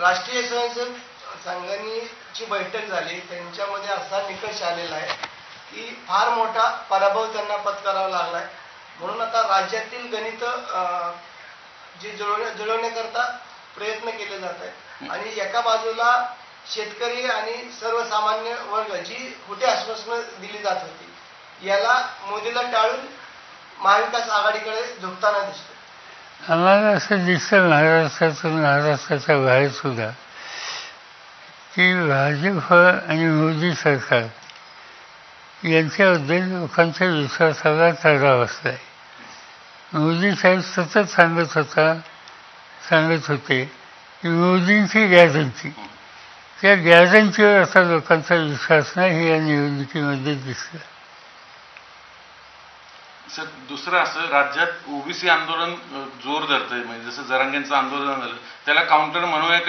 राष्ट्रीय स्वयंसेवक संघाची बैठक झाली, त्यांच्यामध्ये असा निकष आलेला आहे की फार मोठा पराभव त्यांना पत्करावा लागलाय. म्हणून आता राज्यातील गणित जे जुळवण्याकरता प्रयत्न केले जात आहेत आणि एका बाजूला शेतकरी आणि सर्वसामान्य वर्ग जी खोटी आश्वासनं दिली जात होती, याला मोदीला टाळून महाविकास आघाडीकडे झुकताना दिसतो. आम्हाला असं दिसतं महाराष्ट्राच्या बाहेर सुद्धा की भाजप आणि मोदी सरकार यांच्याबद्दल लोकांच्या विश्वासाला तडा बसलाय. मोदी साहेब सतत सांगत होते की मोदींची गॅरंटी, त्या गॅरंटीवर आता लोकांचा विश्वास नाही, हे या निवडणुकीमध्ये दिसलं. सर, दुसरं असं, राज्यात ओबीसी आंदोलन जोर धरतंय, म्हणजे जसं जरांगेंचं आंदोलन झालं त्याला काउंटर म्हणूया